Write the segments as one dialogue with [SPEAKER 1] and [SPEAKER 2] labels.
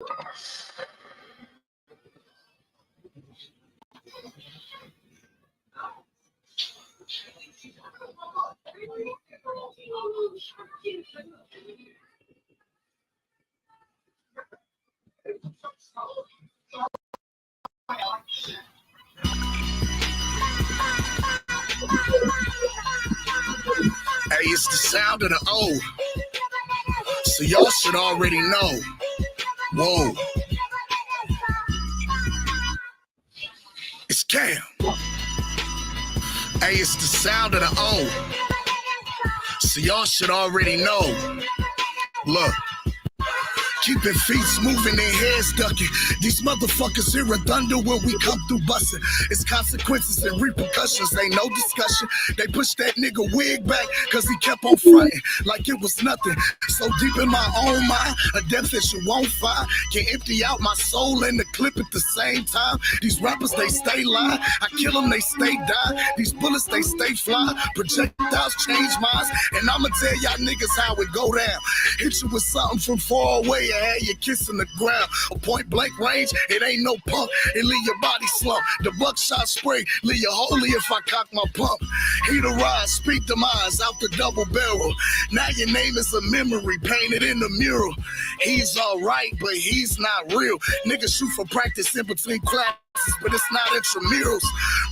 [SPEAKER 1] Hey, it's the sound of the O. So y'all should already know. Whoa. It's Cam. Hey, it's the sound of the O. So y'all should already know. Look. Keeping feet moving, their heads ducking. These motherfuckers here are thunder when we come through busting. It's consequences and repercussions, ain't no discussion. They pushed that nigga wig back cause he kept on fronting like it was nothing. So deep in my own mind, a depth that you won't find can empty out my soul and the clip at the same time. These rappers, they stay lying. I kill them, they stay die. These bullets, they stay fly. Projectiles change minds. And I'ma tell y'all niggas how it go down. Hit you with something from far away. Had you kissing the ground. A point blank range, it ain't no pump. It leave your body slump. The buckshot spray, leave you holy if I cock my pump. Heat a rise, speak demise out the double barrel. Now your name is a memory painted in the mural. He's alright, but he's not real. Niggas shoot for practice in between classes, but it's not intramurals.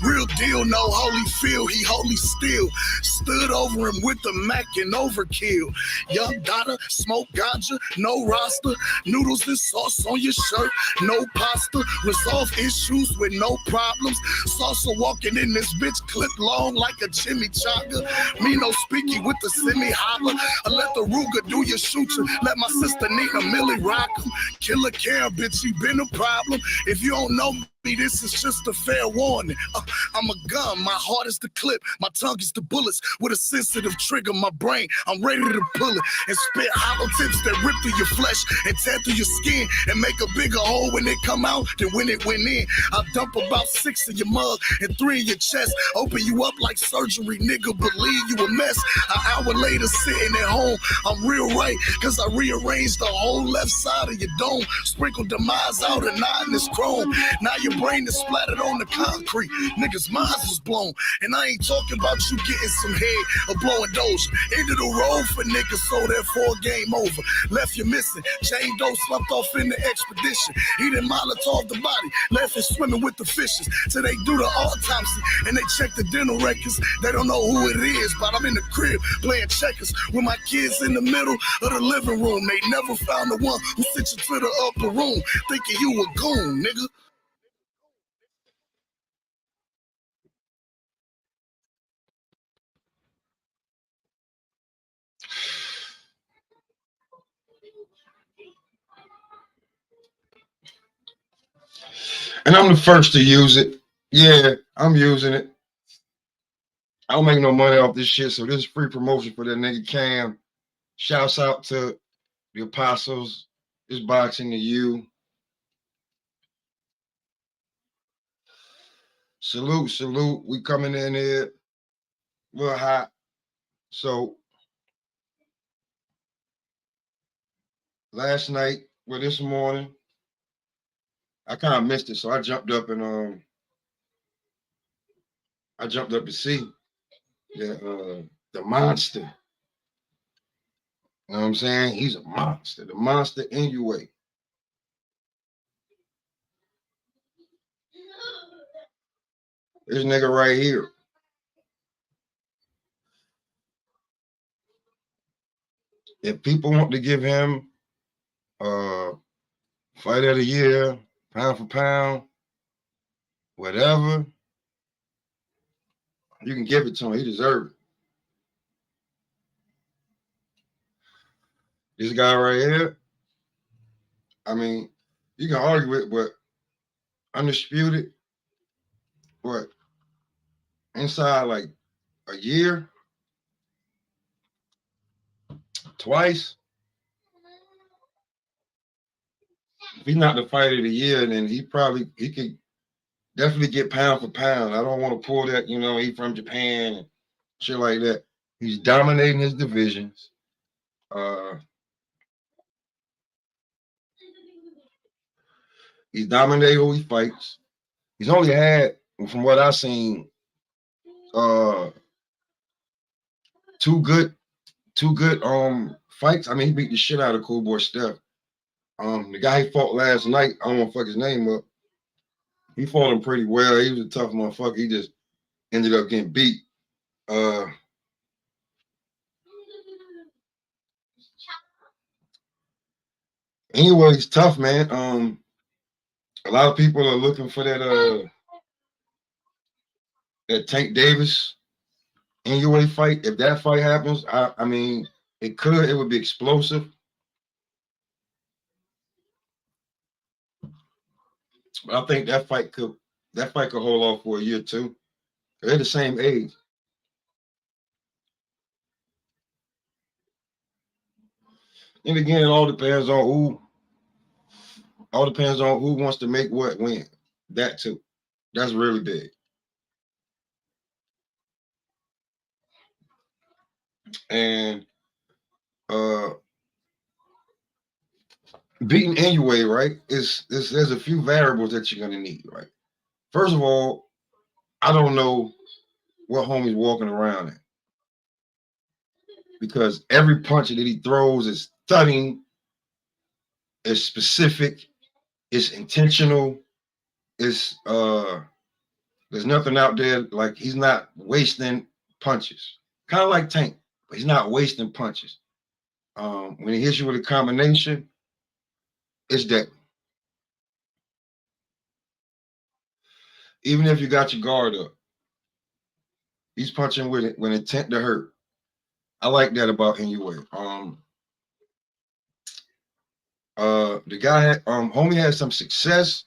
[SPEAKER 1] Real deal, no holy feel, he holy still. Stood over him with the Mac and overkill. Young daughter, smoke ganja, no roster. Noodles and sauce on your shirt, no pasta. Resolve issues with no problems. Salsa walking in this bitch, clip long like a chimichanga. Me no speaky with the semi-holler. I let the Ruger do your shooter. Let my sister Nina Millie rock him. Killer Cam, bitch, you been a problem. If you don't know me, this is just a fair warning. I'm a gun, my heart is the clip, my tongue is the bullets. With a sensitive trigger, my brain, I'm ready to pull it. And spit hollow tips that rip through your flesh and tear through your skin and make a bigger hole when it come out than when it went in. I'll dump about 6 in your mug and 3 in your chest. Open you up like surgery, nigga, believe you a mess. An hour later, sitting at home, I'm real right, cause I rearranged the whole left side of your dome. Sprinkled demise out and not in this chrome. Now your brain is splattered on the concrete. Niggas' minds was blown. And I ain't talking about you getting some head or blowing doja. End of the road for niggas, so therefore game over. Left you missing. Jane Doe slumped off in the expedition. He didn't Molotov the body. Left it swimming with the fishes. Till they do the autopsy and they check the dental records. They don't know who it is, but I'm in the crib playing checkers with my kids in the middle of the living room. They never found the one who sent you to the upper room thinking you a goon, nigga.
[SPEAKER 2] And I'm the first to use it. Yeah, I'm using it. I don't make no money off this shit, so this is free promotion for that nigga Cam. Shouts out to the Apostles. It's boxing to you. Salute, salute. We coming in here real hot. So last night, well, this morning, I kind of missed it, so I jumped up and to see the monster. You know what I'm saying? He's a monster. The monster Inoue. This nigga right here. If people want to give him fight of the year, pound for pound, whatever, you can give it to him. He deserves it. This guy right here, I mean, you can argue it, but undisputed, what, inside like a year, twice. If he's not the fight of the year, then he could definitely get pound for pound. I don't want to pull that, he from Japan and shit like that. He's dominating his divisions. He's dominated who he fights. He's only had, from what I've seen, two good fights. I mean, he beat the shit out of Cool Boy Steph. The guy he fought last night, I don't want to fuck his name up. He fought him pretty well. He was a tough motherfucker. He just ended up getting beat. Anyway, he's tough, man. A lot of people are looking for that Tank Davis Inoue fight. If that fight happens, I mean, it would be explosive. But I think that fight could hold off for a year or two. They're the same age. And again, it all depends on who wants to make what win. That too. That's really big. And beating Inoue, right, there's a few variables that you're gonna need, right? First of all, I don't know what homie's walking around in, because every punch that he throws is thudding, it's specific, it's intentional, it's there's nothing out there, like he's not wasting punches. Kind of like Tank, but he's not wasting punches. When he hits you with a combination, it's deadly. Even if you got your guard up, he's punching with it when intent to hurt. I like that about Inoue. The guy homie had some success,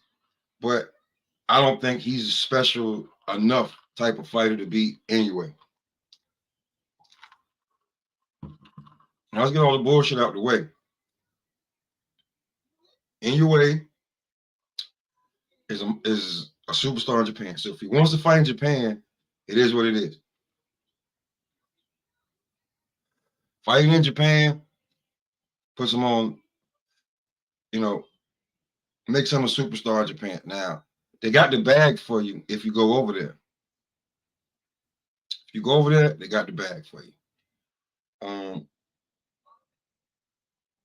[SPEAKER 2] but I don't think he's a special enough type of fighter to beat Inoue. Now let's get all the bullshit out the way. Inoue is a superstar in Japan. So if he wants to fight in Japan, it is what it is. Fighting in Japan puts him on, makes him a superstar in Japan. Now, they got the bag for you if you go over there. If you go over there, they got the bag for you.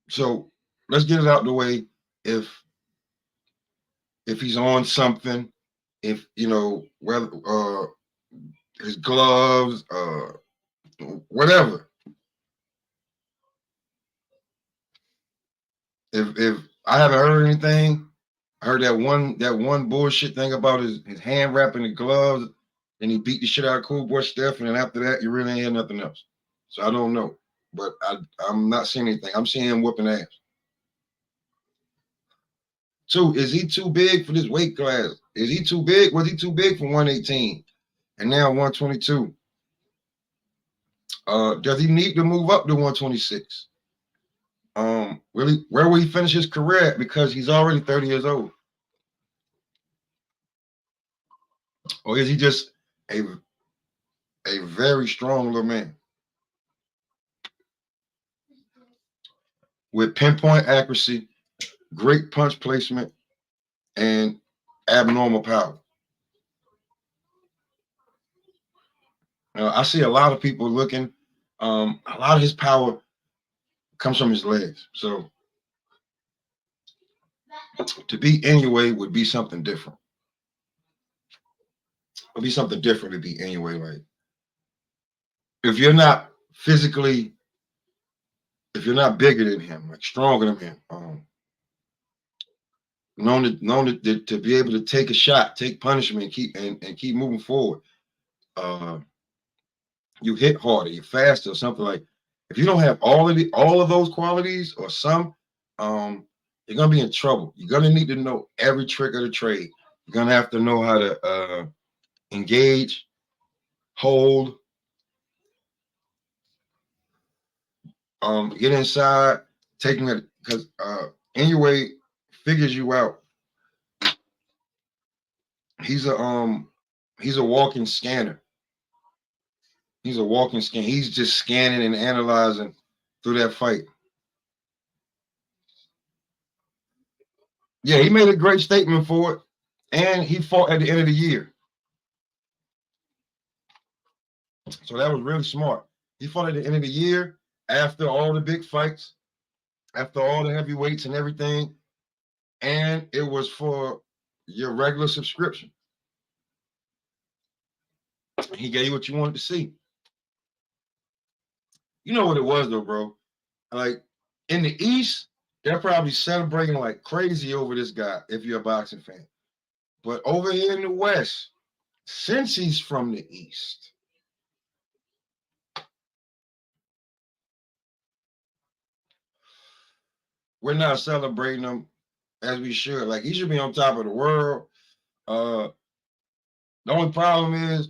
[SPEAKER 2] So let's get it out the way. If he's on something, if whether his gloves, whatever. If I haven't heard anything, I heard that one bullshit thing about his hand wrapping the gloves, and he beat the shit out of Cool Boy Steph, and then after that, you really ain't hear nothing else. So I don't know, but I'm not seeing anything. I'm seeing him whooping ass. Two, is he too big for this weight class? Is he too big? Was he too big for 118 and now 122? Does he need to move up to 126? Really, where will he finish his career at? Because he's already 30 years old. Or is he just a very strong little man with pinpoint accuracy, great punch placement, and abnormal power? I see a lot of people looking. A lot of his power comes from his legs. So to beat Inoue would be something different. It would be something different to beat Inoue. Like, if you're not physically, if you're not bigger than him, like stronger than him, known to be able to take a shot, take punishment, and keep moving forward. You hit harder, you're faster, or something like. If you don't have all of those qualities or some, you're gonna be in trouble. You're gonna need to know every trick of the trade. You're gonna have to know how to engage, hold, get inside, taking it, because Inoue figures you out. He's a walking scanner. He's a walking scan. He's just scanning and analyzing through that fight. Yeah, he made a great statement for it, and he fought at the end of the year. So that was really smart. He fought at the end of the year after all the big fights, after all the heavyweights and everything, and it was for your regular subscription. He gave you what you wanted to see. You know what it was though, bro? Like in the East, they're probably celebrating like crazy over this guy if you're a boxing fan. But over here in the West, since he's from the East, we're not celebrating him as we should. Like he should be on top of the world. The only problem is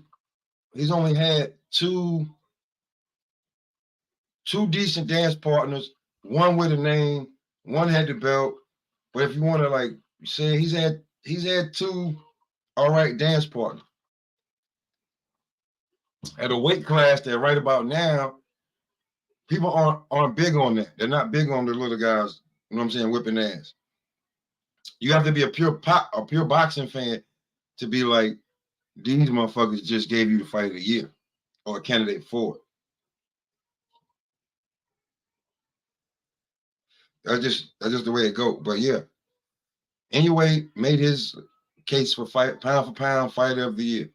[SPEAKER 2] he's only had two decent dance partners, one with a name, one had the belt. But if you want to like say he's had two all right dance partners. At a weight class that right about now, people aren't big on that. They're not big on the little guys, you know what I'm saying, whipping ass. You have to be a pure boxing fan to be like, these motherfuckers just gave you the fight of the year or a candidate for it. That's just the way it goes. But yeah. Anyway, made his case for pound for pound fighter of the year.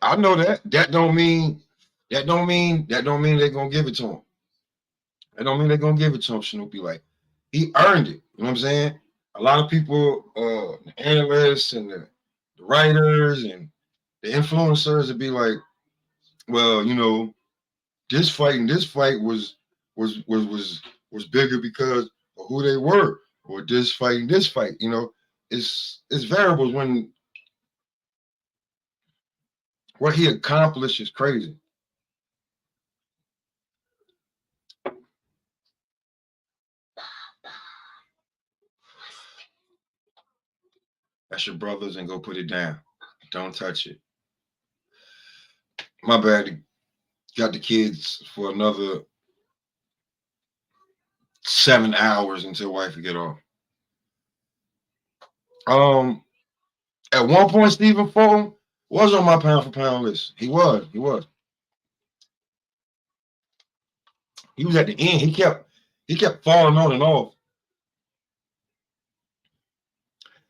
[SPEAKER 2] I know that. That don't mean they're gonna give it to him. That don't mean they're gonna give it to him, Snoopy. Like he earned it. You know what I'm saying? A lot of people, the analysts and the writers and the influencers would be like, well, you know, this fight was bigger because of who they were, or this fight. You know, it's variables when what he accomplished is crazy. That's your brothers and go put it down. Don't touch it. My bad. Got the kids for another 7 hours until wife get off. At one point, Stephen Fulton was on my pound for pound list. He was. He was at the end. He kept falling on and off.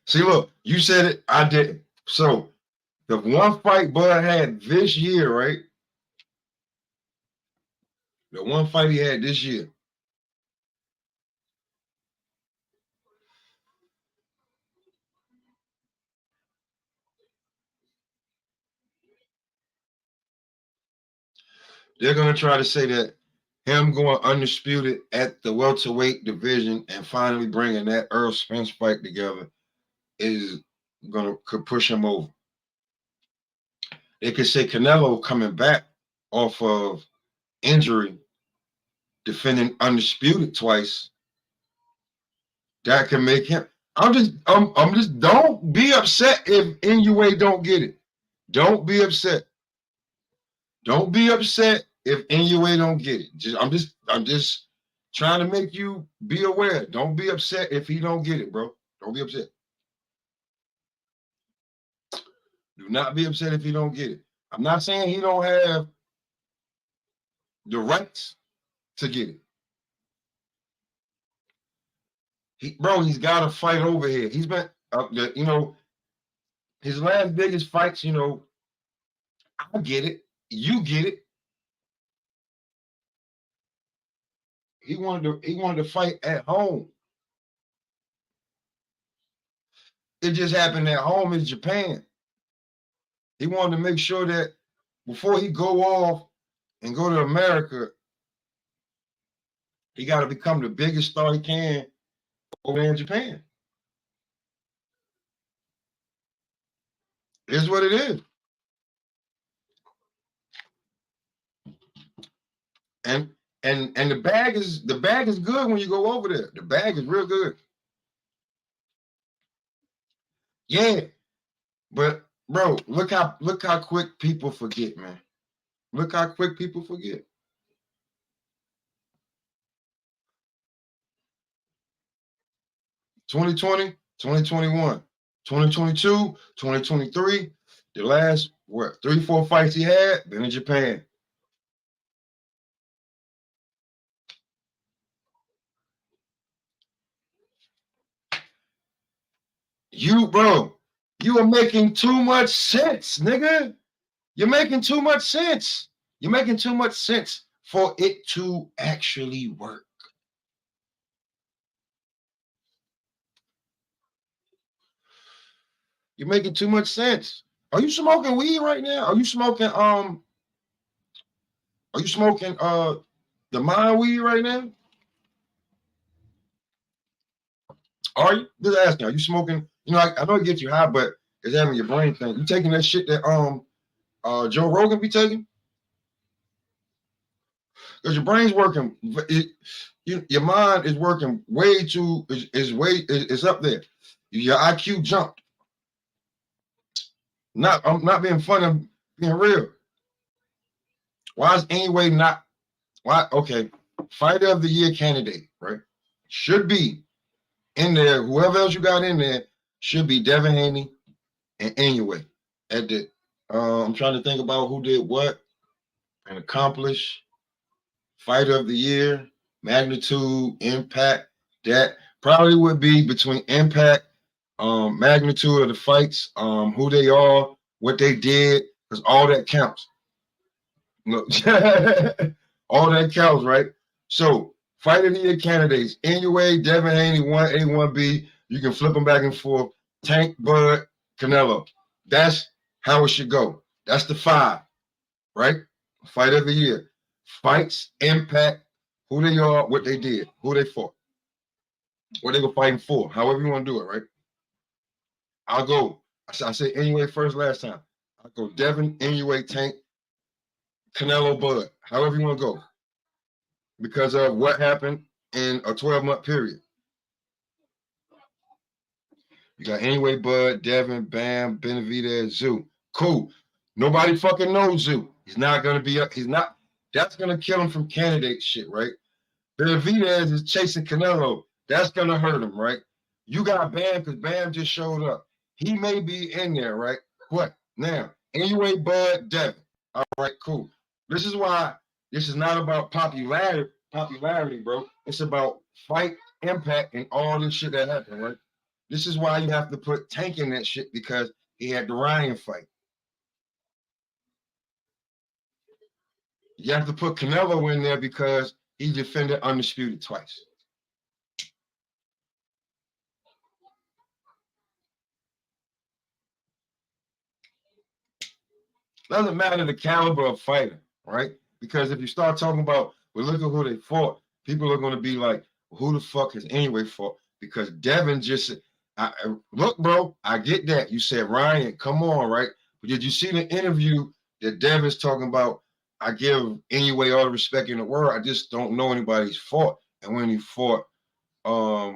[SPEAKER 2] See, look, you said it, I didn't. So the one fight Bud had this year, right? The one fight he had this year. They're gonna try to say that him going undisputed at the welterweight division and finally bringing that Earl Spence fight together could push him over. They could say Canelo coming back off of injury, defending undisputed twice. That can make him. I'm just don't be upset if Inoue don't get it. Don't be upset. Don't be upset if Inoue don't get it. I'm just trying to make you be aware. Don't be upset if he don't get it, bro. Don't be upset. Do not be upset if he don't get it. I'm not saying he don't have the rights to get it. He's got to fight over here. He's been, his last biggest fights, I get it. You get it. He wanted to fight at home. It just happened at home in Japan. He wanted to make sure that before he go off and go to America, he got to become the biggest star he can over there in Japan. It is what it is. And the bag is good when you go over there. The bag is real good. Yeah. But bro, look how quick people forget, man. Look how quick people forget. 2020, 2021, 2022, 2023. The last, 3-4 fights he had, been in Japan. Bro, you are making too much sense, nigga. You're making too much sense. You're making too much sense for it to actually work. You're making too much sense. Are you smoking weed right now? Are you smoking the mind weed right now? Are you? Just asking, are you smoking? You know, I know it gets you high, but it's having your brain thing. You taking that shit that Joe Rogan be taking? Because your brain's working, your mind is working way too, is up there. Your IQ jumped. I'm not being funny, I'm being real. Why is Inoue not, why? Okay, fighter of the year candidate, right? Should be in there. Whoever else you got in there should be Devin Haney and Inoue. At the, I'm trying to think about who did what and accomplish. Fighter of the year, magnitude, impact. That probably would be between impact, magnitude of the fights, who they are, what they did, because all that counts. Look, all that counts, right? So, fight of the year candidates: Inoue, Devin Haney, 1A, 1B. You can flip them back and forth. Tank, Bud, Canelo. That's how it should go. That's the 5, right? Fight of the year. Fights, impact, who they are, what they did, who they fought, what they were fighting for, however you want to do it, right? I'll go. I say Inoue first last time. I'll go Devin, Inoue, Tank, Canelo, Bud, however you want to go. Because of what happened in a 12-month period. You got Inoue, Bud, Devin, Bam, Benavidez, Zoo. Cool. Nobody fucking knows Zoo. He's not going to be up. He's not. That's going to kill him from candidate shit, right? Benavidez is chasing Canelo. That's going to hurt him, right? You got Bam because Bam just showed up. He may be in there, right? What? Now, Inoue, Bud, Devin. All right, cool. This is why this is not about popularity, bro. It's about fight, impact, and all this shit that happened, right? This is why you have to put Tank in that shit because he had the Ryan fight. You have to put Canelo in there because he defended undisputed twice. Doesn't matter the caliber of fighter, right? Because if you start talking about, well, look at who they fought, people are going to be like, who the fuck has Inoue fought? Because Devin just, look, bro, I get that. You said Ryan, come on, right? But did you see the interview that Devin's talking about? I give Inoue all the respect in the world. I just don't know anybody's fought. And when he fought Nonito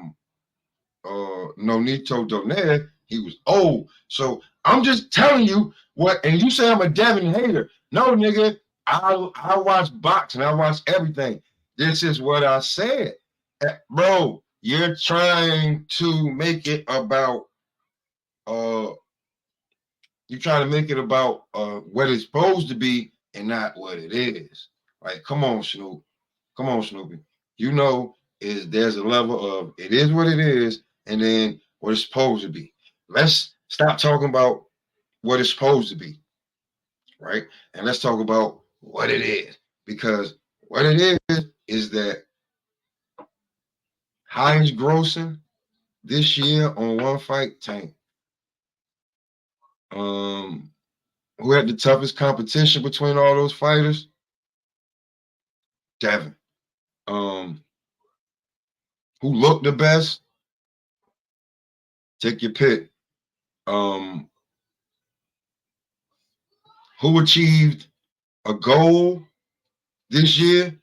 [SPEAKER 2] Donaire, he was old. So I'm just telling you what, and you say I'm a Devin hater. No, nigga, I watch boxing, I watch everything. This is what I said. Bro, you're trying to make it about you're trying to make it about what it's supposed to be and not what it is. Like, come on, Snoop. Come on, Snoopy. You know, there's a level of it is what it is, and then what it's supposed to be. Let's stop talking about what it's supposed to be, right? And let's talk about what it is. Because what it is that Heinz grossing this year on one fight, Tank. Who had the toughest competition between all those fighters? Devin. Who looked the best? Take your pick. Who achieved a goal this year?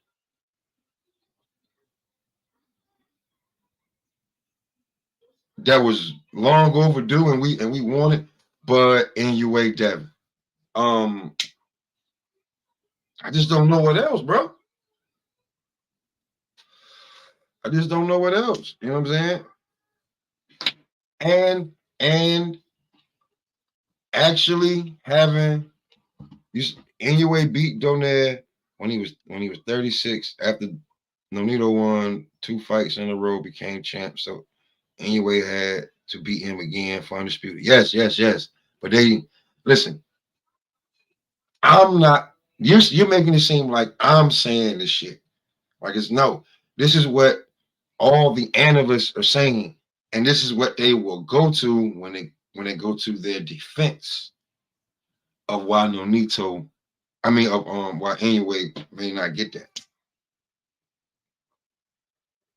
[SPEAKER 2] That was long overdue, and we wanted, but Inoue Devin. I just don't know what else, bro. I just don't know what else. You know what I'm saying? and actually having Inoue beat Donaire when he was 36 after Nonito won 2 fights in a row, became champ. So Inoue had to beat him again for undisputed. Yes. But they listen. I'm not. You're making it seem like I'm saying this shit. Like it's no. This is what all the analysts are saying, and this is what they will go to when they go to their defense of why Nonito. I mean, of why Inoue may not get that,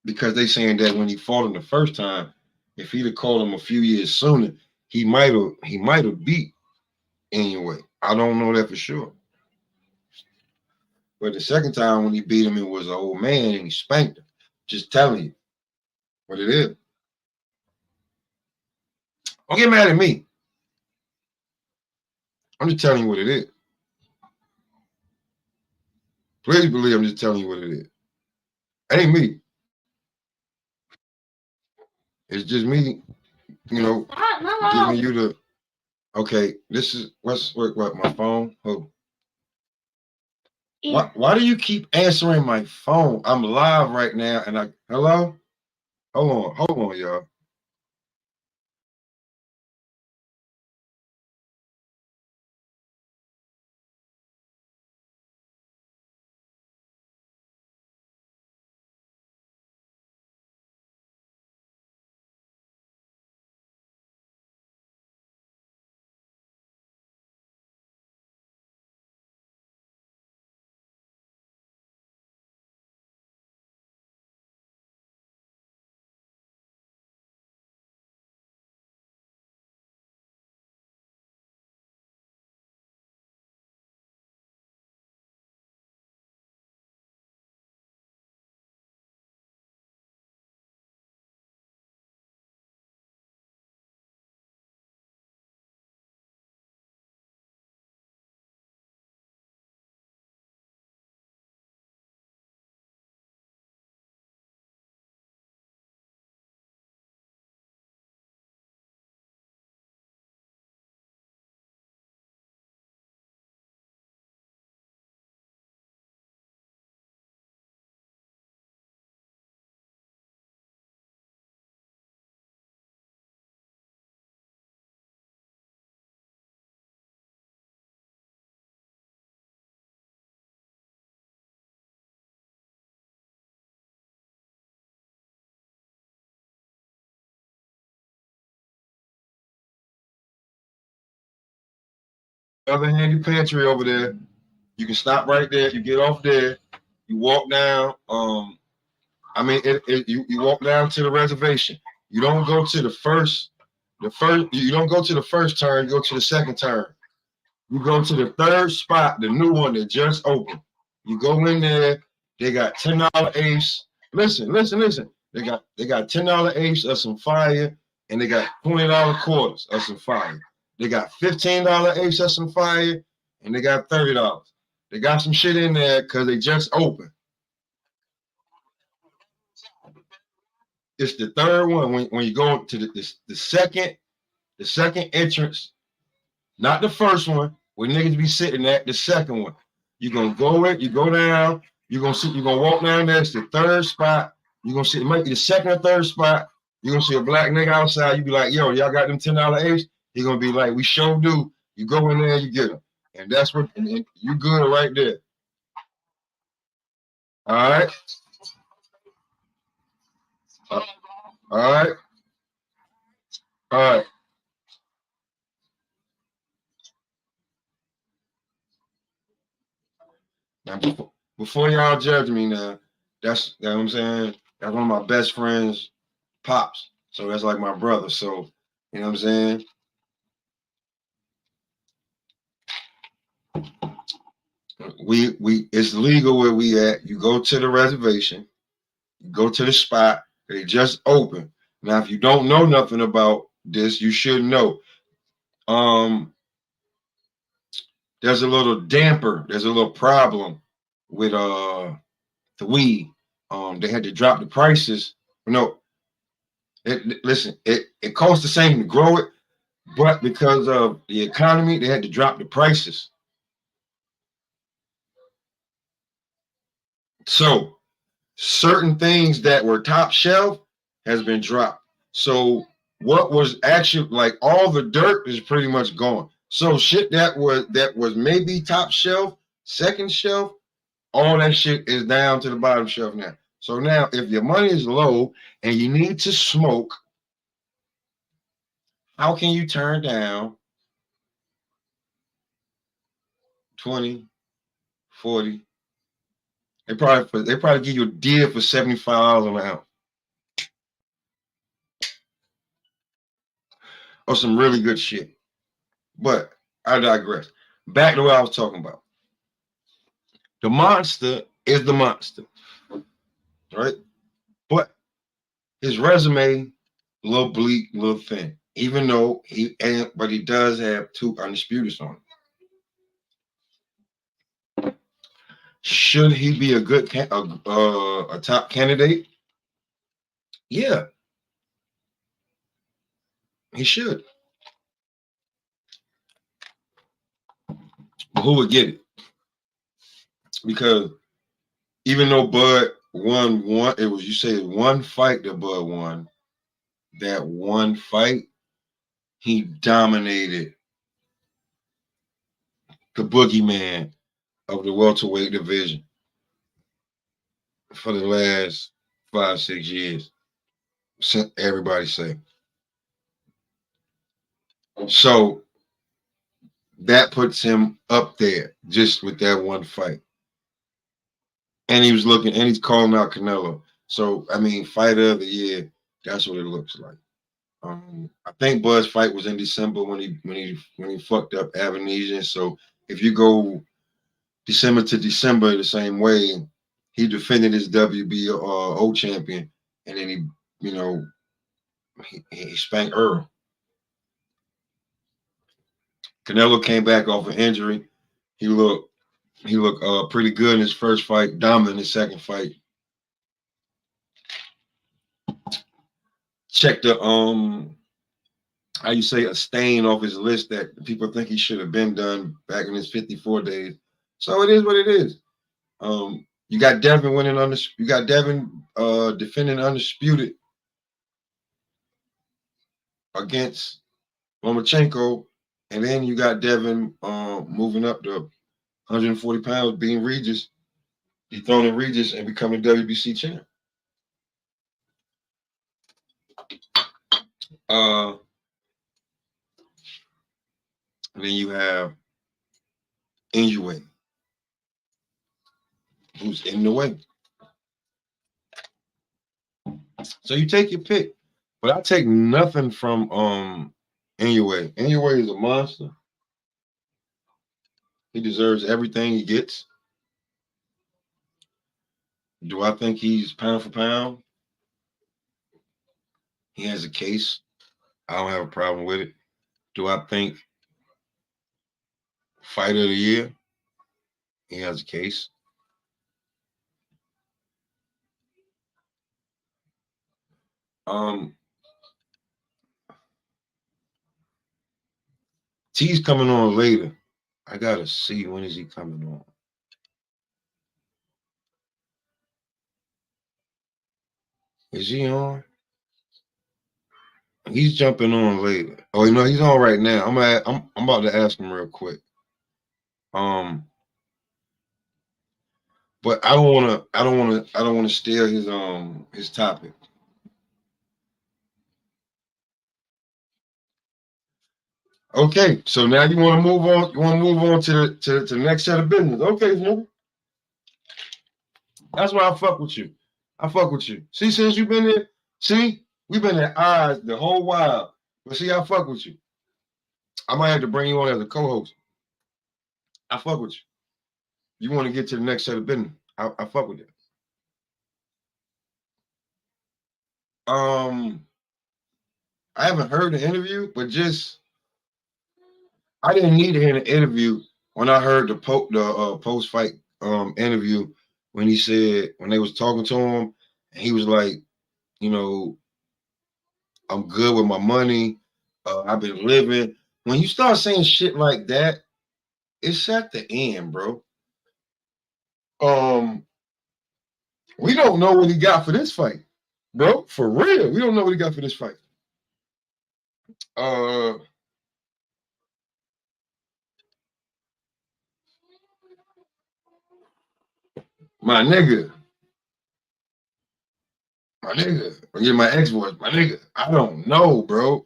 [SPEAKER 2] because they saying that when he fought him the first time, if he'd have called him a few years sooner, he might have beat Inoue. I don't know that for sure. But the second time when he beat him, it was an old man and he spanked him. Just telling you what it is. Don't get mad at me. I'm just telling you what it is. Please believe I'm just telling you what it is. It ain't me. It's just me, giving you the okay. This is what my phone. Oh. Yeah. Why do you keep answering my phone? I'm live right now, and hello? Hold on, y'all. Other handy pantry over there. You can stop right there. You get off there. You walk down. You walk down to the reservation. You don't go to the first. You don't go to the first turn. You go to the second turn. You go to the third spot, the new one that just opened. You go in there. They got $10 apes. Listen. They got $10 apes of some fire, and they got $20 quarters of some fire. They got $15 apes of some fire, and they got $30. They got some shit in there because they just opened. It's the third one when you go to the second entrance, not the first one where niggas be sitting at. The second one, you gonna go down. You gonna walk down there. It's the third spot. You gonna see it might be the second or third spot. You gonna see a black nigga outside. You be like, yo, y'all got them $10 apes. He gonna be like, we sure do. You go in there, you get them, and that's what and you good right there. All right. All right. All right. Now, before y'all judge me now, that's you know what I'm saying. That's one of my best friends, pops. So that's like my brother. So you know what I'm saying. We it's legal where we at. You go to the reservation. You go to the spot. They just open. Now, if you don't know nothing about this, you should know. Um, there's a little damper. There's a little problem with the weed. They had to drop the prices. No, Listen, it costs the same to grow it, but because of the economy, they had to drop the prices. So certain things that were top shelf has been dropped. So what was actually like all the dirt is pretty much gone. So shit that was maybe top shelf, second shelf, all that shit is down to the bottom shelf now. So now if your money is low and you need to smoke, how can you turn down 20, 40? They probably give you a deal for $75 an ounce or some really good shit. But I digress. Back to what I was talking about. The monster is the monster, right? But his resume, a little bleak, a little thin. Even though but he does have 2 undisputed on it. Should he be a good a top candidate? Yeah, he should. But who would get it? Because even though Bud won one, it was, you say, one fight that Bud won. That one fight, he dominated the boogeyman of the welterweight division for the last 5, 6 years. Everybody say. So that puts him up there just with that one fight. And he's calling out Canelo. So I mean, fighter of the year, that's what it looks like. I think Bud's fight was in December when he fucked up Avenesian. So if you go December to December the same way, he defended his WBO champion, and then he spanked Earl. Canelo came back off an injury. He looked pretty good in his first fight, dominant in his second fight. Checked the how you say, a stain off his list that people think he should have been done back in his 54 days. So it is what it is. You got Devin defending undisputed against Lomachenko, and then you got Devin moving up to 140 pounds, being Regis, dethroning Regis and becoming WBC champ. And then you have Inoue, who's in the way. So you take your pick. But I take nothing from Inoue. Inoue is a monster. He deserves everything he gets. Do I think he's pound for pound? He has a case. I don't have a problem with it. Do I think fighter of the year? He has a case. T's coming on later. I gotta see, when is he coming on? Is he on? He's jumping on later. Oh, he's on right now. I'm about to ask him real quick. But I don't wanna steal his topic. Okay, so now you want to move on. You want to move on to the next set of business. Okay, man. That's why I fuck with you. I fuck with you. See, since you've been there, we've been at odds the whole while. But see, I fuck with you. I might have to bring you on as a co-host. I fuck with you. You want to get to the next set of business. I fuck with it. I haven't heard the interview, but I didn't need to hear the interview when I heard the post-fight interview when they was talking to him, and he was like, I'm good with my money. I've been living. When you start saying shit like that, it's at the end, bro. We don't know what he got for this fight, bro. For real, we don't know what he got for this fight. My nigga, I get my ex voice, my nigga. I don't know, bro.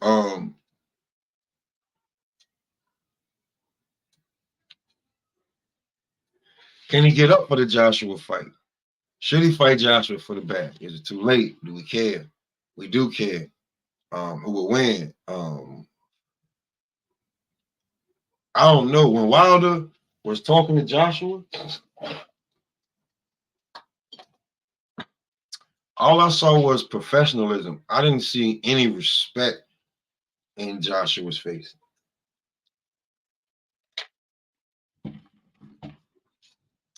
[SPEAKER 2] Can he get up for the Joshua fight? Should he fight Joshua for the bag? Is it too late? Do we care? We do care. Who will win? I don't know. When Wilder was talking to Joshua, all I saw was professionalism. I didn't see any respect in Joshua's face.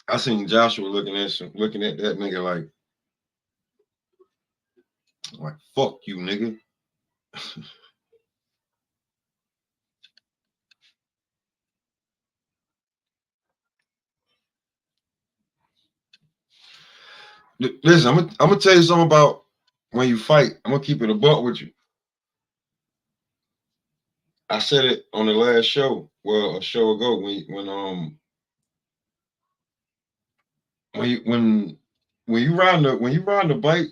[SPEAKER 2] I seen Joshua looking at that nigga like fuck you, nigga. Listen, I'm gonna tell you something about when you fight. I'm gonna keep it a buck with you. I said it on the last show, well, a show ago, when you ride the bike,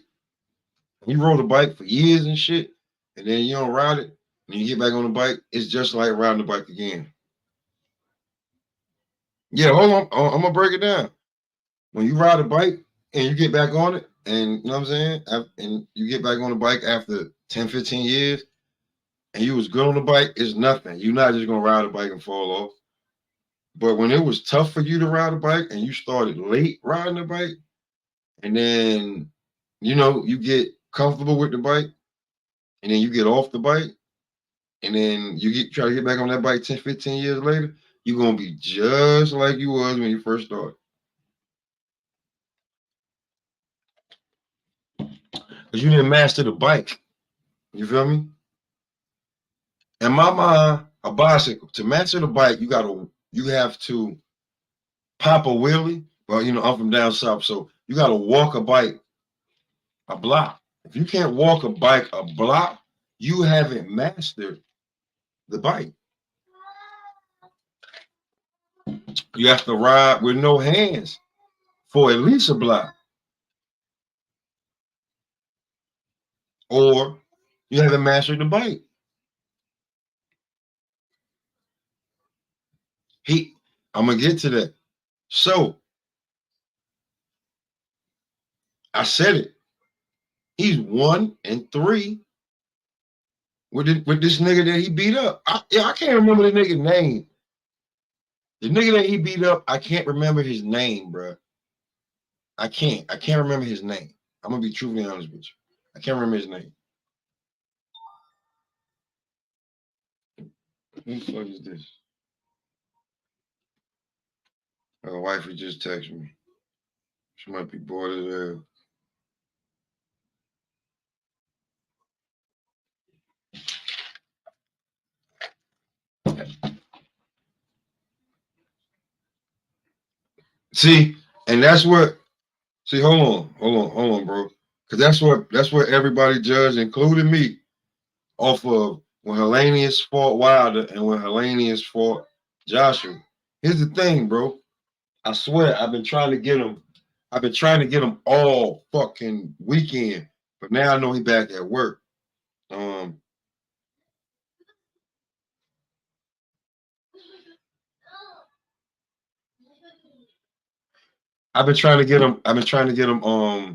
[SPEAKER 2] you rode the bike for years and shit, and then you don't ride it, and you get back on the bike, it's just like riding the bike again. Yeah, hold on, I'm gonna break it down. When you ride a bike and you get back on it, and you know what I'm saying, and you get back on the bike after 10, 15 years, and you was good on the bike, it's nothing. You're not just gonna ride a bike and fall off. But when it was tough for you to ride a bike and you started late riding the bike, and then you get comfortable with the bike, and then you get off the bike, and then you try to get back on that bike 10, 15 years later, you're gonna be just like you was when you first started. Because you didn't master the bike. You feel me? In my mind, a bicycle, to master the bike, you have to pop a wheelie. Well, I'm from down south, so you gotta walk a bike a block. If you can't walk a bike a block, you haven't mastered the bike. You have to ride with no hands for at least a block. Or you haven't mastered the bike. I'm gonna get to that. So I said it. He's 1-3 with this nigga that he beat up. I can't remember the nigga's name. The nigga that he beat up, I can't remember his name, bro. I can't remember his name. I'm gonna be truthfully honest with you. I can't remember his name. Who the fuck is this? My wife just texted me. She might be bored as hell. See, and that's what. See, hold on, bro. Because that's what everybody judged, including me, off of when Hellenius fought Wilder and when Hellenius fought Joshua. Here's the thing, bro. I swear, I've been trying to get him. I've been trying to get him all fucking weekend, but now I know he back at work. I've been trying to get him. I've been trying to get him all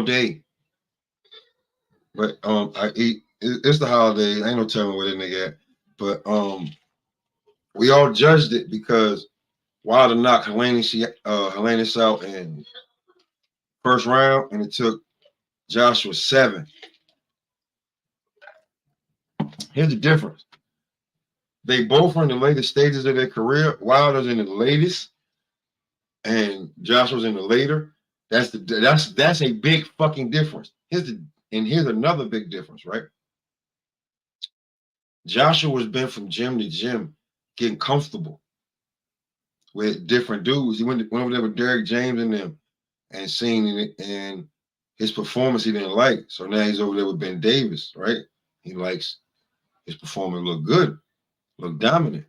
[SPEAKER 2] day. But it's the holidays. I ain't no telling where that nigga at. But we all judged it because Wilder knocked Hellenius out in first round, and it took Joshua 7. Here's the difference. They both are in the latest stages of their career. Wilder's in the latest, and Joshua's in the later. That's a big fucking difference. And here's another big difference, right? Joshua's been from gym to gym, getting comfortable with different dudes. He went over there with Derrick James and them, and seen it, and his performance he didn't like. So now he's over there with Ben Davis, right? He likes his performance look good, look dominant.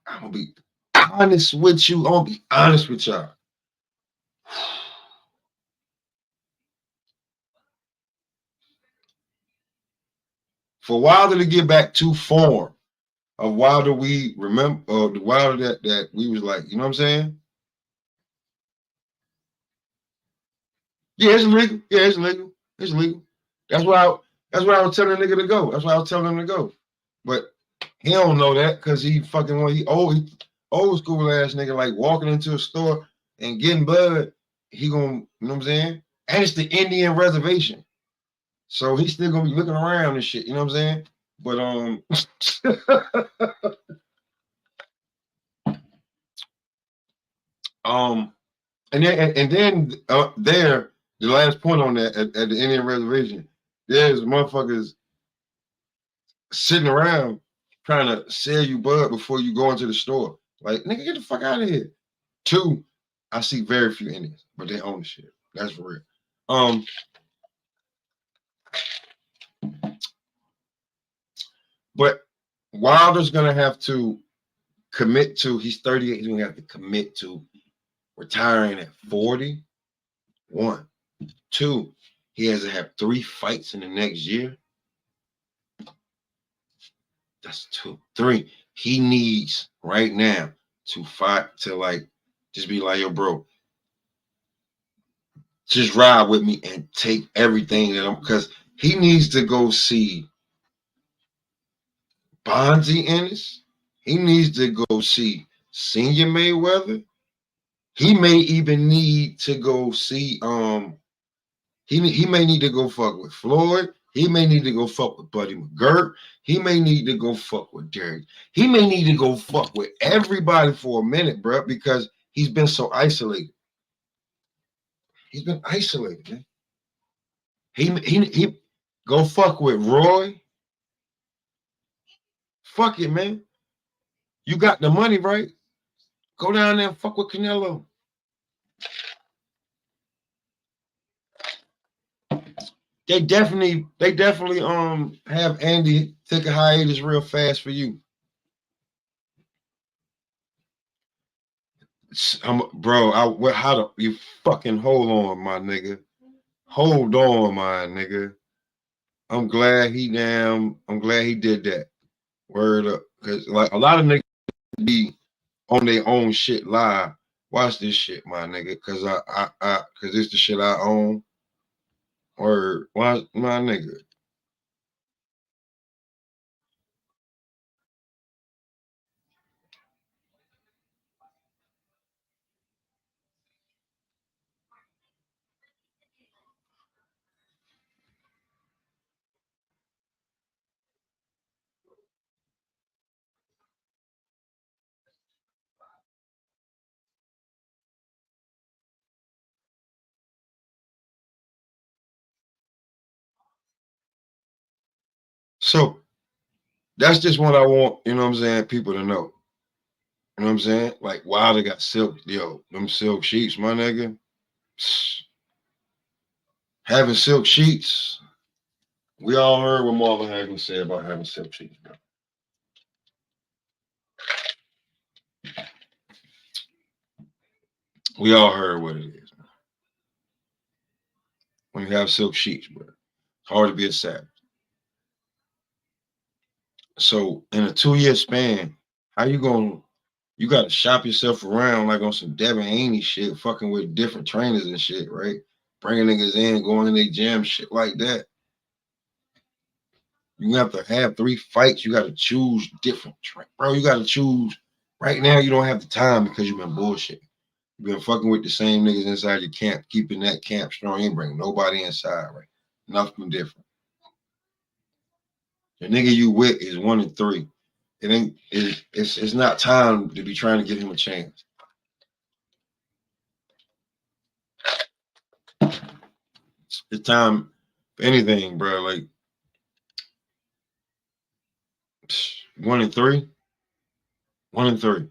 [SPEAKER 2] I'm gonna be honest with you. I'm gonna be honest with y'all. For Wilder to get back to form of Wilder, we remember the Wilder that we was like, you know what I'm saying? Yeah, it's legal. Yeah, it's legal. It's legal. That's why I was telling the nigga to go. That's why I was telling him to go. But he don't know that because he fucking he old school ass nigga, like walking into a store and getting blood. He gonna, you know what I'm saying? And it's the Indian reservation. So he's still gonna be looking around and shit, you know what I'm saying? But and then there, the last point on that at the Indian reservation, there's motherfuckers sitting around trying to sell you bud before you go into the store. Like, nigga, get the fuck out of here. Two, I see very few Indians, but they own the shit. That's for real. But Wilder's gonna have to commit to, he's 38, he's gonna have to commit to retiring at 40. One. Two, he has to have 3 fights in the next year. That's 2. 3, he needs right now to fight, to like just be like, yo, bro, just ride with me and take everything that I'm, because he needs to go see Bonzi Ennis. He needs to go see Senior Mayweather. He may even need to go see he may need to go fuck with Floyd. He may need to go fuck with Buddy McGirt. He may need to go fuck with Derrick. He may need to go fuck with everybody for a minute, bro, because he's been so isolated. He's been isolated, man. He go fuck with Roy. Fuck it, man. You got the money, right? Go down there and fuck with Canelo. They definitely have Andy take a hiatus real fast for you. Bro, how do you fucking hold on, my nigga? Hold on, my nigga. I'm glad he did that. Word up. Cause like a lot of niggas be on their own shit live. Watch this shit, my nigga. Cause cause it's the shit I own. Or watch my nigga. So that's just what I want, you know what I'm saying, people to know. You know what I'm saying? Like, wow, they got silk, them silk sheets, my nigga. Having silk sheets, we all heard what Marvin Hagler said about having silk sheets, bro. We all heard what it is, man. When you have silk sheets, bro, it's hard to be a savage. So in a 2-year span, how you gotta shop yourself around like on some Devin Haney shit, fucking with different trainers and shit, right? Bringing niggas in, going in their gym, shit like that. You have to have 3 fights. You got to choose different, bro. You got to choose. Right now, you don't have the time because you've been bullshit. You've been fucking with the same niggas inside your camp, keeping that camp strong. You ain't bringing nobody inside, right? Nothing different. The nigga you with is 1-3. It ain't. It's not time to be trying to give him a chance. It's time for anything, bro. Like 1-3, 1-3,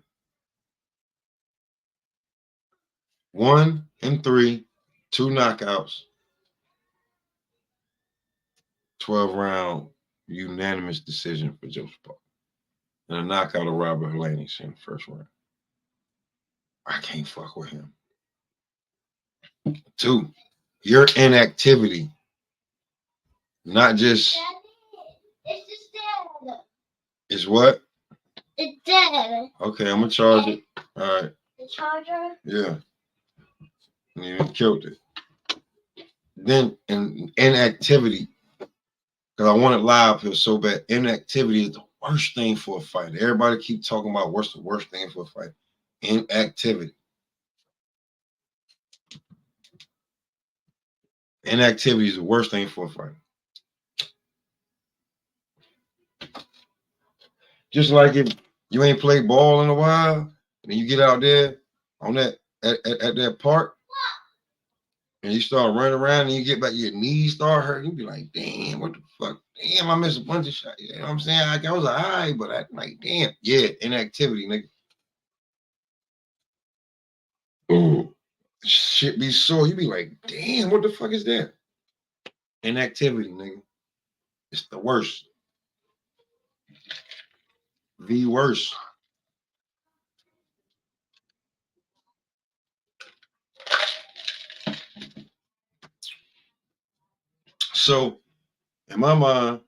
[SPEAKER 2] 1-3, 2 knockouts, 12-round unanimous decision for Joseph Parker, and a knockout of Robert Helenius in the first round. I can't fuck with him. 2, your inactivity, not just is what?
[SPEAKER 3] It's dead.
[SPEAKER 2] Okay, I'm gonna charge it. All right.
[SPEAKER 3] The charger?
[SPEAKER 2] Yeah. And you killed it. Then inactivity, because I want it live here so bad. Inactivity is the worst thing for a fight. Everybody keep talking about what's the worst thing for a fight. Inactivity. Inactivity is the worst thing for a fight. Just like if you ain't played ball in a while, and then you get out there on that at that park, and you start running around, and you get back, your knees start hurting. You be like, damn, what the fuck? Damn, I missed a bunch of shots. You know what I'm saying? I was like, all right, but I like, damn, yeah, inactivity, nigga. Ooh, shit be sore. You be like, damn, what the fuck is that? Inactivity, nigga. It's the worst. The worst. So, in my mind,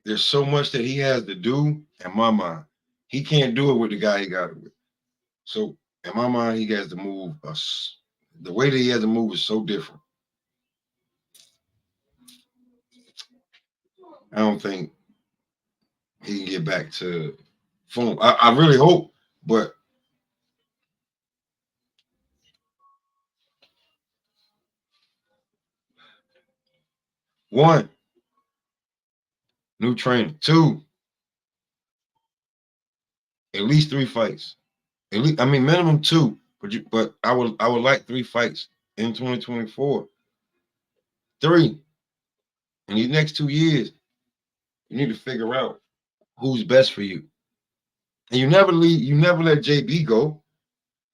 [SPEAKER 2] there's so much that he has to do. In my mind, he can't do it with the guy he got it with. So, in my mind, he has to move us. The way that he has to move is so different. I don't think he can get back to form. I really hope, but one, new training. 2, at least 3 fights. At least, I mean, minimum 2. But I would like 3 fights in 2024. 3, in these next 2 years, you need to figure out who's best for you. And you never let JB go.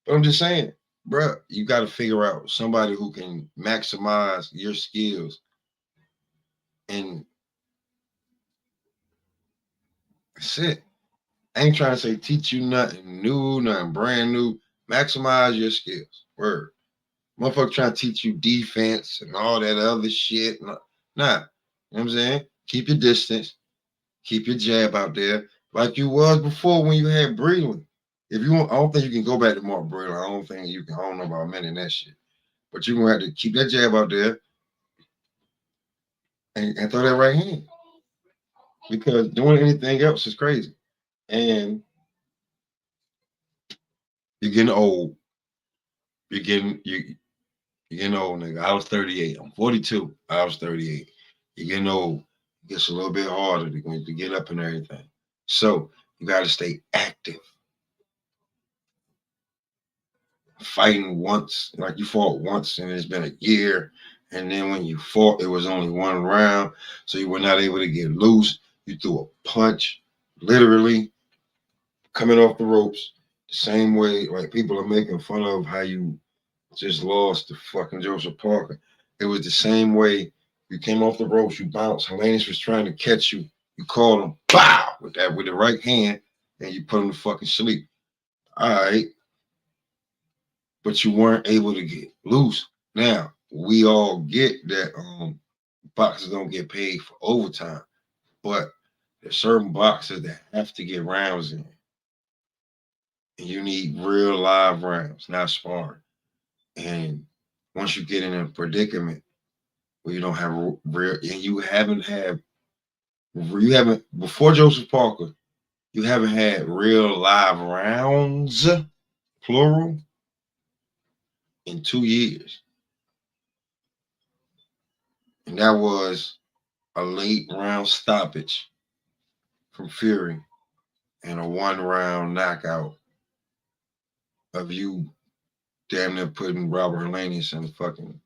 [SPEAKER 2] But I'm just saying, bro, you got to figure out somebody who can maximize your skills. And that's it. I ain't trying to say teach you nothing new, nothing brand new. Maximize your skills. Word. Motherfucker trying to teach you defense and all that other shit. Nah. You know what I'm saying? Keep your distance. Keep your jab out there like you was before when you had Breland. If you want, I don't think you can go back to Mark Breland. I don't think you can. I don't know about many that shit. But you're gonna have to keep that jab out there and throw that right hand. Because doing anything else is crazy. And you're getting old. You're getting old, nigga. I was 38. I'm 42. I was 38. You're getting old. It gets a little bit harder to get up and everything. So you gotta stay active. Fighting once, like you fought once and it's been a year, and then when you fought, it was only 1 round, so you were not able to get loose. You threw a punch, literally coming off the ropes, the same way like people are making fun of how you just lost to fucking Joseph Parker. It was the same way you came off the ropes, you bounced. Helenius was trying to catch you. You called him, bow, with the right hand, and you put him to fucking sleep. All right. But you weren't able to get loose. Now, we all get that boxers don't get paid for overtime, but there's certain boxers that have to get rounds in. And you need real live rounds, not sparring. And once you get in a predicament where you don't have real, and you haven't, before Joseph Parker, you haven't had real live rounds, plural, in 2 years. And that was a late round stoppage from Fury and a 1 round knockout of you damn near putting Robert Hellenius in a fucking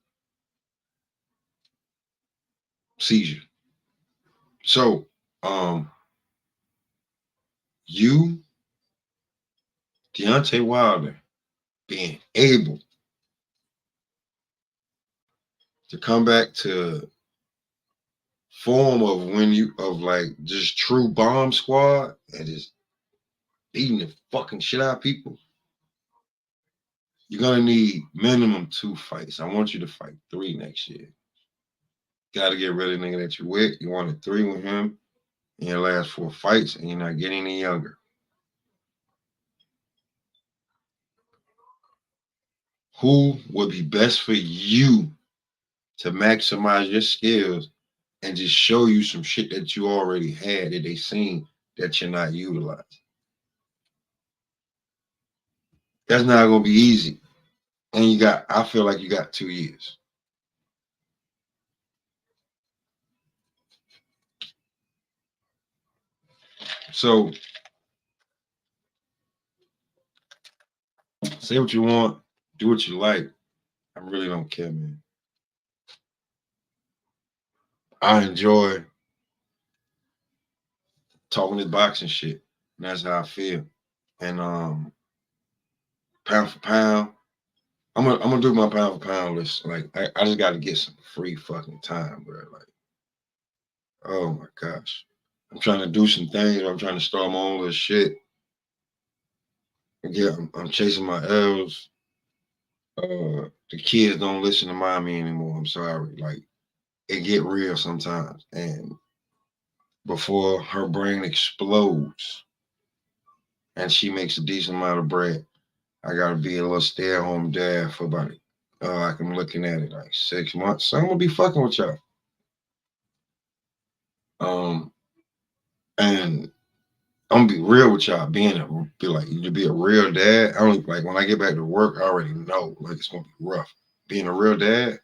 [SPEAKER 2] seizure. So, you, Deontay Wilder, being able to come back to form of when you of like just true bomb squad and just beating the fucking shit out of people, you're gonna need minimum 2 fights. I want you to fight 3 next year. Gotta get rid of the nigga that you with. You wanted 3 with him in your last 4 fights, and you're not getting any younger. Who would be best for you to maximize your skills and just show you some shit that you already had that they seen that you're not utilizing? That's not gonna be easy. And I feel like you got 2 years. So say what you want, do what you like. I really don't care, man. I enjoy talking this boxing shit. And that's how I feel. And pound for pound, I'm gonna do my pound for pound list. Like I just gotta get some free fucking time, bro. Like, oh my gosh. I'm trying to do some things. I'm trying to start my own little shit. Yeah, I'm chasing my L's. The kids don't listen to mommy anymore. I'm sorry. Like, it get real sometimes. And before her brain explodes and she makes a decent amount of bread, I gotta be a little stay-at-home dad for about like I'm looking at it like 6 months. So I'm gonna be fucking with y'all. And I'm gonna be real with y'all. To be a real dad. I don't like when I get back to work. I already know like it's gonna be rough. Being a real dad,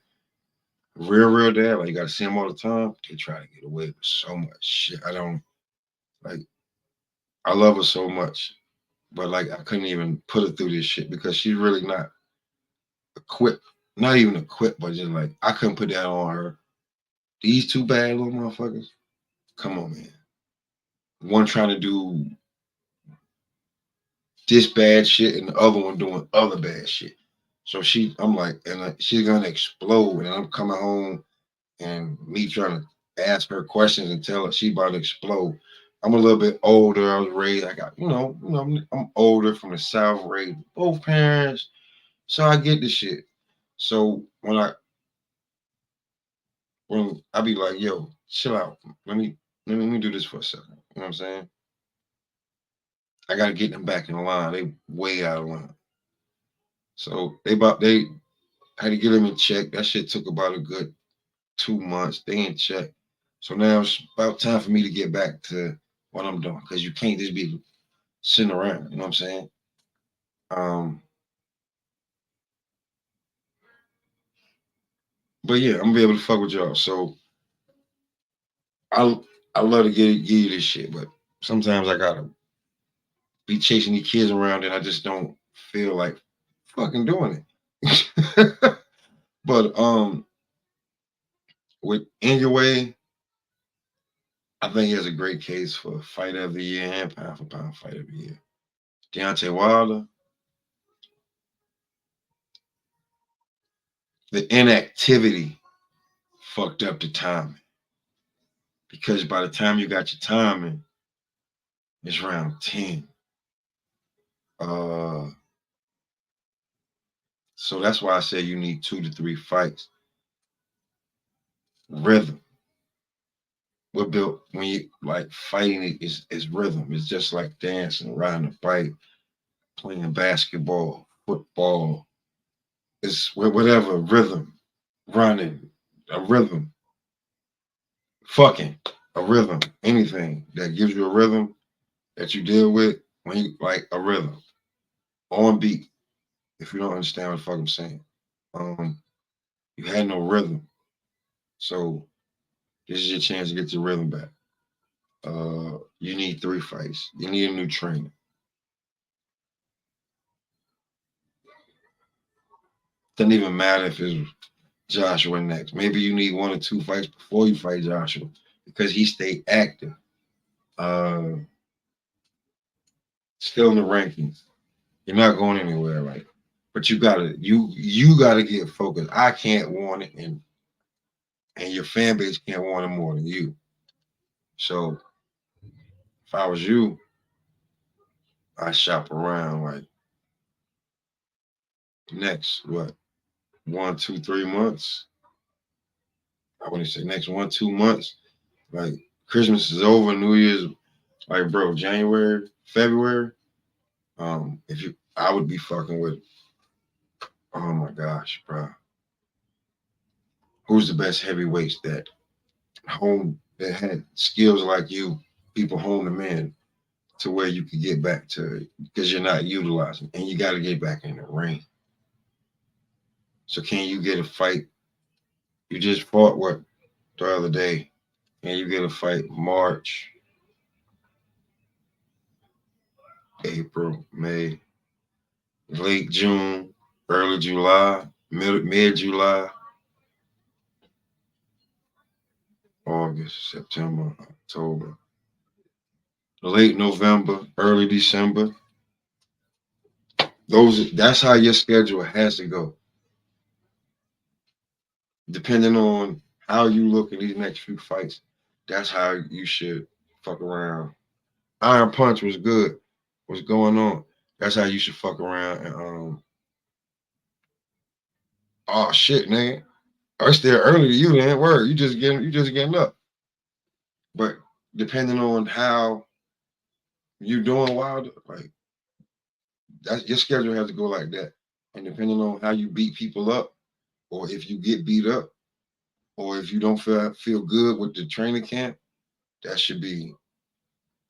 [SPEAKER 2] real dad. Like you gotta see him all the time. They try to get away with so much shit. I don't like. I love her so much, but like I couldn't even put her through this shit because she's really not equipped. Not even equipped, but just like I couldn't put that on her. These 2 bad little motherfuckers. Come on, man. One trying to do this bad shit and the other one doing other bad shit. So I'm like, and she's gonna explode, and I'm coming home and me trying to ask her questions and tell her she about to explode. I'm a little bit older. I was raised. I got, I'm older from the South, raised with both parents, so I get the shit. So when I be like, yo, chill out. Let me do this for a second. You know what I'm saying? I gotta get them back in the line. They way out of line. So they had to get them in check. That shit took about a good 2 months. They ain't check. So now it's about time for me to get back to what I'm doing. Cause you can't just be sitting around. You know what I'm saying? Um, but yeah, I'm gonna be able to fuck with y'all. So I I love to give you this shit, but sometimes I gotta be chasing these kids around and I just don't feel like fucking doing it. But with Inoue, I think he has a great case for fighter of the year and pound for pound fighter of the year. Deontay Wilder, the inactivity fucked up the timing. Because by the time you got your timing, it's round 10. Uh so that's why I say you need 2 to 3 fights. Rhythm. We're built when you like fighting is rhythm. It's just like dancing, riding a bike, playing basketball, football. It's whatever rhythm, running, a rhythm, fucking a rhythm, anything that gives you a rhythm that you deal with when you like a rhythm on beat. If you don't understand what the fuck I'm saying, you had no rhythm, so this is your chance to get your rhythm back. You need 3 fights. You need a new trainer. Doesn't even matter if it's Joshua next. Maybe you need 1 or 2 fights before you fight Joshua because he stayed active. Still in the rankings. You're not going anywhere, right? But you gotta get focused. I can't want it, and your fan base can't want it more than you. So if I was you, I shop around like next 1, 2, 3 months. I wouldn't say next 1, 2 months. Like Christmas is over, New Year's, like bro, January, February. I would be fucking with. Oh my gosh, bro. Who's the best heavyweights that had skills like you? People hone them in to where you can get back to it because you're not utilizing, and you got to get back in the ring. So can you get a fight? You just fought the other day, and you get a fight March, April, May, late June, early July, mid-July, August, September, October, late November, early December. That's how your schedule has to go. Depending on how you look in these next few fights, that's how you should fuck around. Iron Punch was good. What's going on? That's how you should fuck around. And oh shit, nigga. Oh, it's still early to you, man. Word. You just getting up. But depending on how you doing Wilder, like your schedule has to go like that. And depending on how you beat people up, or if you get beat up, or if you don't feel good with the training camp, that should be.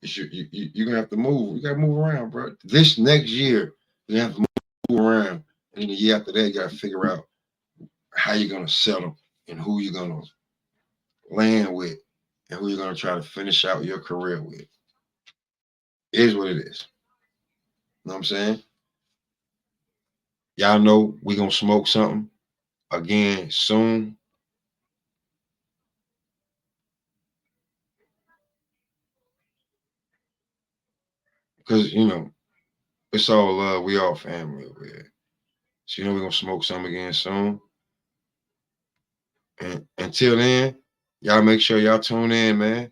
[SPEAKER 2] You're gonna have to move. You gotta move around, bro. This next year, you have to move around, and then the year after that, you gotta figure out how you're gonna settle and who you're gonna land with, and who you're gonna try to finish out your career with. It is what it is. You know what I'm saying? Y'all know we gonna smoke something again soon. Because it's all love. We all family over here. So we're gonna smoke some again soon. And until then, y'all make sure y'all tune in, man.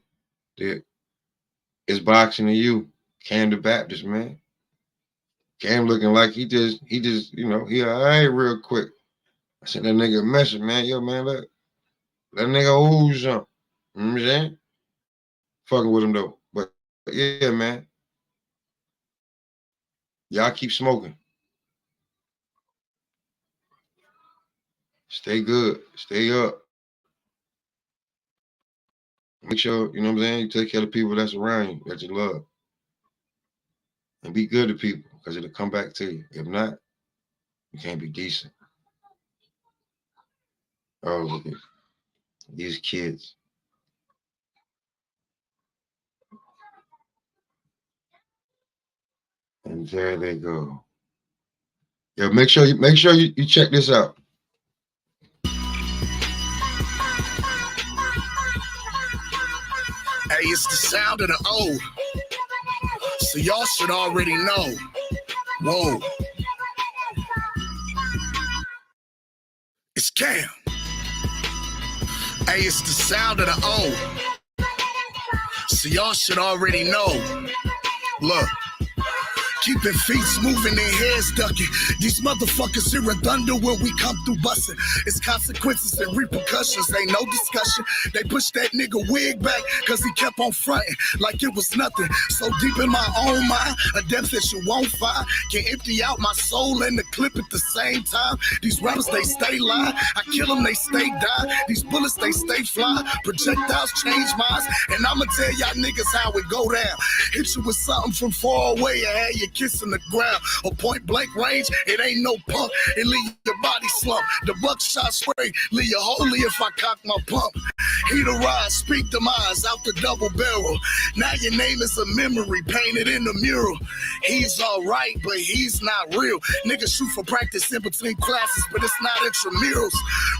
[SPEAKER 2] It's boxing to you, Cam the Baptist, man. Cam looking like he just, he all right real quick. I sent that nigga a message, man. Yo, man, look, that nigga ooze something. You know what I'm saying? Fucking with him though. But yeah, man. Y'all keep smoking. Stay good. Stay up. Make sure, you know what I'm saying, you take care of the people that's around you, that you love. And be good to people, because it'll come back to you. If not, you can't be decent. Oh, look at these kids. And there they go. Yeah, make sure you check this out.
[SPEAKER 1] Hey, it's the sound of the O. So y'all should already know. Whoa. It's Cam. Hey, it's the sound of the O. So y'all should already know. Look. Keeping feet moving, their heads ducking. These motherfuckers here are thunder when we come through busting. It's consequences and repercussions, ain't no discussion. They pushed that nigga wig back cause he kept on fronting like it was nothing. So deep in my own mind, a depth that you won't find. Can empty out my soul and the clip at the same time. These rappers, they stay lying. I kill them, they stay dying. These bullets, they stay flying. Projectiles change minds. And I'ma tell y'all niggas how it go down. Hit you with something from far away and have you kissing the ground. A point blank range, it ain't no pump. It leave your body slump. The buckshot spray, leave you holy if I cock my pump. Heat a rise, speak demise out the double barrel. Now your name is a memory painted in the mural. He's alright, but he's not real. Niggas shoot for practice in between classes, but it's not intramurals.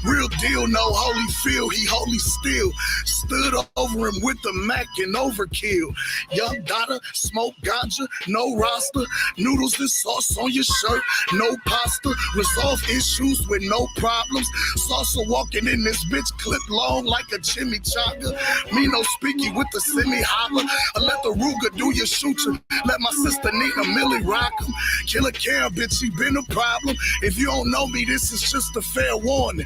[SPEAKER 1] Real deal, no holy feel, he holy still. Stood over him with the Mac and overkill. Young daughter, smoke ganja, no roster. Noodles and sauce on your shirt, no pasta. Resolve issues with no problems. Salsa walking in this bitch clip long like a chimichanga. Me no speaky with the semi-holler. I let the Ruger do your shooting. Let my sister Nina Millie rock him. Killer Karen, bitch, he been a problem. If you don't know me, this is just a fair warning.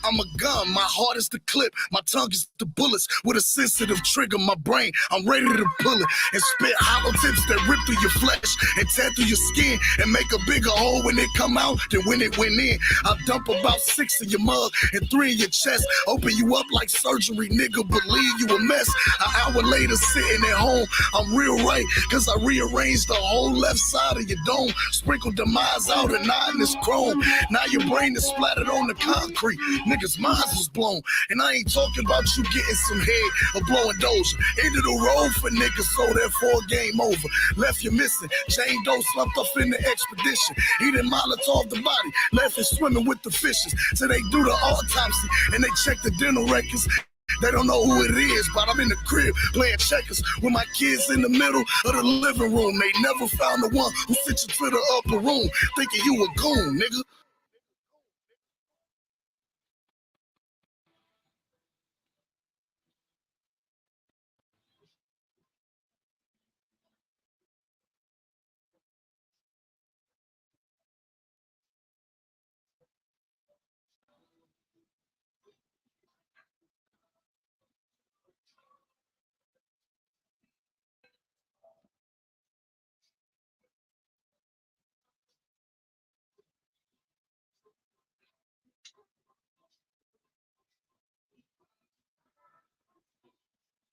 [SPEAKER 1] I'm a gun, my heart is the clip. My tongue is the bullets with a sensitive trigger. My brain, I'm ready to pull it and spit hollow tips that rip through your flesh and tear through your skin and make a bigger hole when it come out than when it went in. I'll dump about 6 in your mug and 3 in your chest. Open you up like surgery, nigga, believe you a mess. An hour later, sitting at home, I'm real right, cause I rearranged the whole left side of your dome. Sprinkled demise out and not in this chrome. Now your brain is splattered on the concrete. Niggas' minds was blown. And I ain't talking about you getting some head or blowing doja. End of the road for niggas, so therefore game over. Left you missing. Chain dough slumped off in the expedition. He didn't Molotov the body. Left it swimming with the fishes. So they do the autopsy and they check the dental records. They don't know who it is, but I'm in the crib playing checkers with my kids in the middle of the living room. They never found the one who sent you to the upper room thinking you a goon, nigga.